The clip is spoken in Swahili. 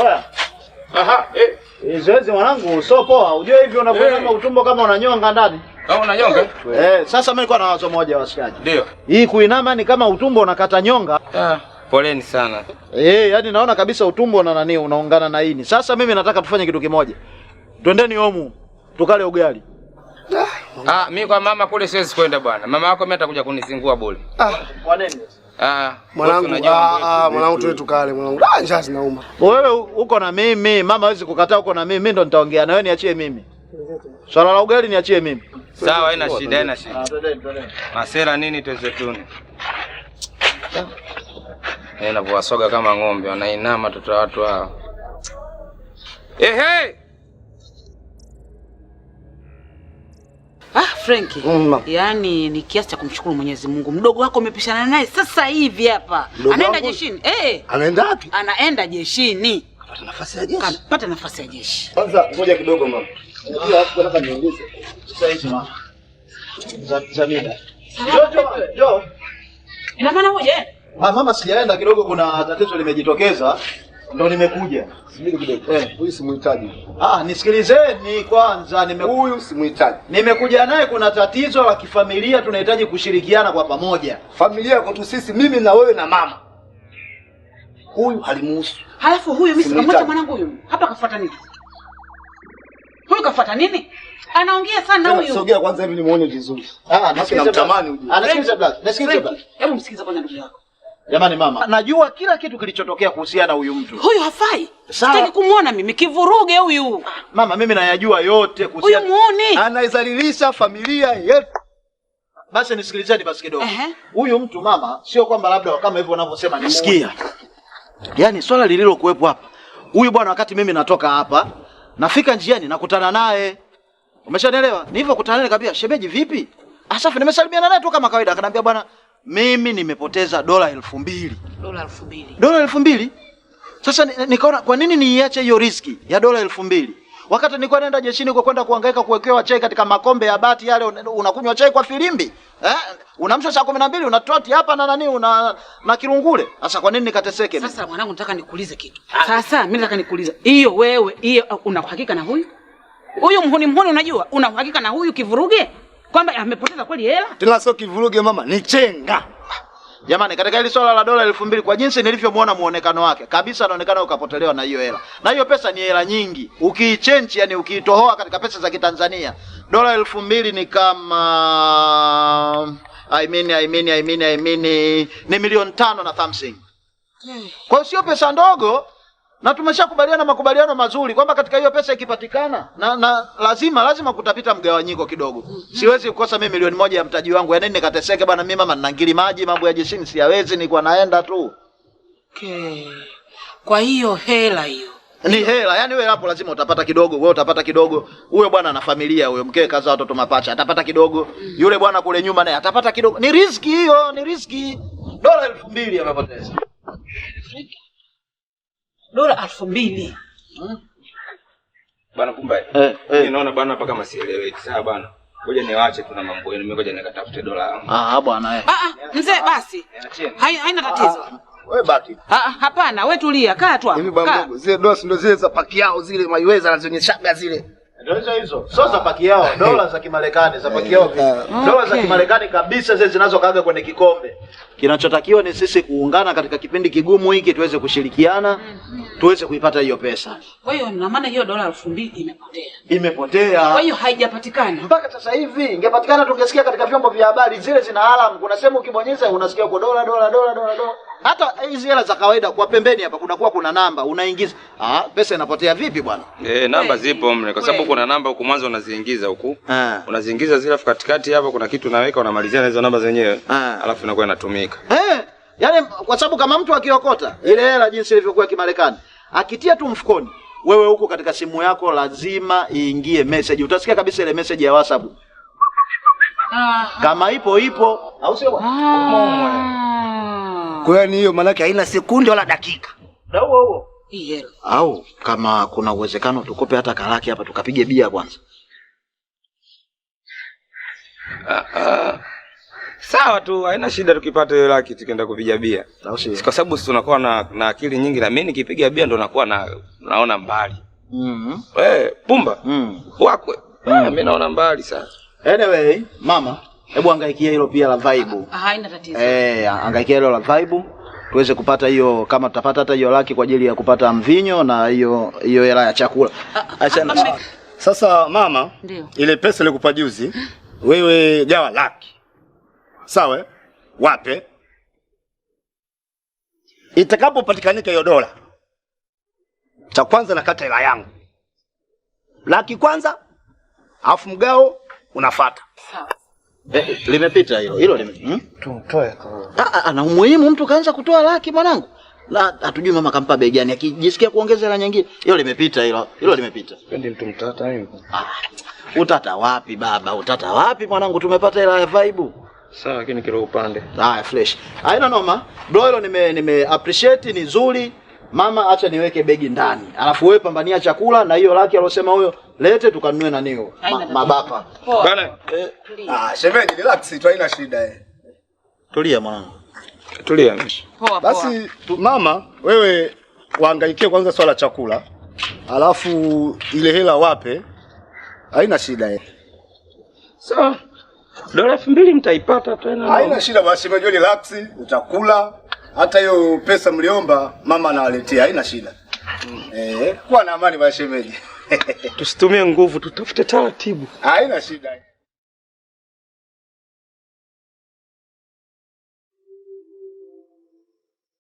Oya. Aha, zoezi mwanangu sio poa. Unajua hivi unavyoona utumbo kama unanyonga ndani. Kama unanyonga? Sasa mimi nilikuwa na wazo moja washikaji. Ndio. Hii kuinama ni kama utumbo unakata nyonga. Poleni sana. Yaani naona kabisa utumbo na nani unaungana na ini. Sasa mimi nataka tufanye kitu kimoja. Twendeni homu tukale ugali. Mimi kwa mama kule siwezi kwenda bwana. Mama yako mimi atakuja kunizingua bure. Kwa nini? Mwanangu tuwe tukale mwanangu. Njaa zinauma. Wewe uko na mimi, mama hawezi kukataa uko na mimi ndo nitaongea na wewe niachie mimi. Swala la ugali niachie mimi. Sawa, haina shida, haina shida. Masela nini tuzetuni. Ninapowasoga kama ng'ombe wanainama watoto watu hao. Ehe! Frankie, yaani ni kiasi cha kumshukuru Mwenyezi Mungu. Mdogo wako umepishana naye sasa hivi hapa. Anaenda jeshini. Anaenda wapi? Anaenda jeshini. Pata nafasi ya jeshi. Kapata nafasi ya jeshi. Kwanza ngoja kidogo mama. Unajua hapo nataka niongeze. Sasa hizi mama. Zamida. Jo. Ina maana moja? Mama sijaenda kidogo kuna tatizo limejitokeza. Ndo nimekuja. Subiri kidogo. Huyu simuhitaji. Nisikilizeni kwanza Huyu simuhitaji. Nimekuja naye kuna tatizo la kifamilia tunahitaji kushirikiana kwa pamoja. Familia kwetu sisi mimi na wewe na mama. Huyu halimuhusu. Halafu huyu mimi sikamwacha mwanangu huyu. Hapa kafuata nini? Huyu kafuata nini? Anaongea sana huyu. Sogea kwanza hivi nimuone vizuri. Nasikiliza mtamani huyu. Anasikiliza black. Nasikiliza black. Hebu msikize kwanza ndugu yako. Jamani mama, najua kila kitu kilichotokea kuhusiana na huyu mtu. Huyu hafai. Sitaki kumuona mimi, kivuruge huyu. Mama, mimi nayajua yote kuhusiana. Huyu muone. Anaizalilisha familia yetu. Basi nisikilizeni basi kidogo. Huyu mtu mama, sio kwamba labda kama hivyo wanavyosema ni sikia. Yaani swala lililokuwepo hapa. Huyu bwana wakati mimi natoka hapa, nafika njiani nakutana naye. Umeshanielewa? Nilivyokutana naye nikamwambia, "Shemeji vipi?" Asafu nimesalimiana naye tu kama kawaida. Akaniambia bwana, mimi nimepoteza dola 2000. Dola 2000? Sasa nikaona kwa nini niiache hiyo riski ya dola 2000? Wakati nilikuwa naenda jeshini kwa kwenda kuhangaika kuwekewa chai katika makombe ya bati yale, unakunywa chai kwa filimbi. Unamsha saa 12 unatoti hapa na nani na kirungule. Sasa kwa nini nikateseke mimi? Sasa mwanangu nataka nikuulize kitu. Sasa mimi nataka nikuulize. Hiyo wewe, hiyo una uhakika na huyu? Huyu mhuni unajua? Una uhakika na huyu kivuruge? Kwamba amepoteza kweli hela? Tena sio kivuruge mama, ni chenga. Jamani, katika hili swala la dola 2000 kwa jinsi nilivyomuona muonekano wake, kabisa anaonekana ukapotelewa na hiyo hela. Na hiyo pesa ni hela nyingi. Ukiichange yani ukiitohoa katika pesa za Kitanzania, dola 2000 ni kama I mean ni milioni 5 na something. Kwa hiyo sio pesa ndogo. Na tumeshakubaliana makubaliano mazuri kwamba katika hiyo pesa ikipatikana na lazima kutapita mgawanyiko kidogo. Siwezi kukosa mimi milioni 1 ya mtaji wangu. Yaani nikateseke bana mimi mama ninangili maji mambo ya jeshini siyawezi nilikuwa naenda tu. Kwa hiyo hela hiyo. Ni hela. Yaani wewe hapo lazima utapata kidogo, wewe utapata kidogo. Huyo bwana ana familia huyo, mkewe kazaa watoto mapacha, atapata kidogo. Yule bwana kule nyuma naye atapata kidogo. Ni riski hiyo, ni riski. Dola 2000 amepoteza. Dola 2000. Bwana kumbe. Naona bwana hapa kama sieleweki. Sawa bwana. Ngoja niwaache tu na mambo yenu. Mimi ngoja nikatafute dola yangu. Bwana mzee basi. Haina tatizo. Wewe baki. Hapana, wewe tulia, kaa tu hapo. Hivi bwana mdogo, zile dola ndio zile za paki yao zile maiweza anazionyeshaga zile. Ndio hizo. Sio za paki yao, dola za Kimarekani, za paki yao. Dola za Kimarekani kabisa zile zinazokaaga kwenye kikombe. Kinachotakiwa ni sisi kuungana katika kipindi kigumu hiki tuweze kushirikiana, tuweze kuipata hiyo pesa. Kwa hiyo na maana hiyo dola 2000 imepotea. Imepotea. Kwa hiyo haijapatikana. Mpaka sasa hivi ingepatikana tungesikia katika vyombo vya habari zile zina alarm, kuna sehemu ukibonyeza unasikia kwa dola. Hata hizi hela za kawaida kwa pembeni hapa kuna namba unaingiza. Pesa inapotea vipi bwana? Namba zipo mle kwa sababu kuna namba huko mwanzo unaziingiza huku. Unaziingiza zile afu katikati hapa kuna kitu unaweka unamalizia na hizo namba zenyewe. Alafu inakuwa inatumika. Yaani kwa sababu kama mtu akiokota ile hela jinsi ilivyokuwa Kimarekani, akitia tu mfukoni, wewe huko katika simu yako lazima iingie message. Utasikia kabisa ile message ya WhatsApp. Kama ipo au sio bwana? Kwa hiyo hiyo maana yake haina sekunde wala dakika. Ndio huo. Au kama kuna uwezekano tukope hata kalaki hapa tukapige bia kwanza. Sawa tu, haina shida tukipata hiyo laki tukienda kupiga bia. Kwa sababu sisi tunakuwa na akili nyingi na mimi nikipiga bia ndo nakuwa naona mbali. Pumba. Wakwe. Mimi naona mbali sasa. Anyway, mama, hebu hangaikia hilo pia la vibe. Haina tatizo. Hangaikia hilo la vibe. Tuweze kupata hiyo, kama tutapata hata hiyo laki kwa ajili ya kupata mvinyo na hiyo hela ya chakula. Achana. Sasa mama, ndiyo. Ile pesa nilikupa juzi, wewe gawa laki. Sawa? Wape. Itakapopatikanika hiyo dola, cha kwanza nakata hela yangu. Laki kwanza, afu mgao unafuata. Sawa. Limepita hilo. Hilo limepita. Tutoe. Ana umuhimu mtu kaanza kutoa laki mwanangu. La hatujui mama kampa bei gani, akijisikia kuongeza hela nyingine. Hilo limepita hilo. Hilo limepita. Pendi mtu mtata hivyo. Utata wapi baba? Utata wapi mwanangu, tumepata hela ya vibe. Sawa, lakini kilo upande. Fresh. Haina noma. Bro, hilo nime appreciate, ni nzuri. Mama acha niweke begi ndani. Alafu wewe pambania chakula na hiyo laki alosema huyo lete tukanunue na nio. Mabapa. Bana. Shemeji relax tu, haina shida Tulia mwanangu. Tulia. Poa. Basi mama, wewe wahangaikie kwanza swala chakula. Alafu ile hela wape. Haina shida Sawa. Dola 2000 mtaipata tena. Haina shida basi, shemeji relax, utakula. Hata hiyo pesa mliomba mama anawaletea, haina shida. Kuwa na amani basi shemeji. Tusitumie nguvu, tutafute taratibu. Haina shida.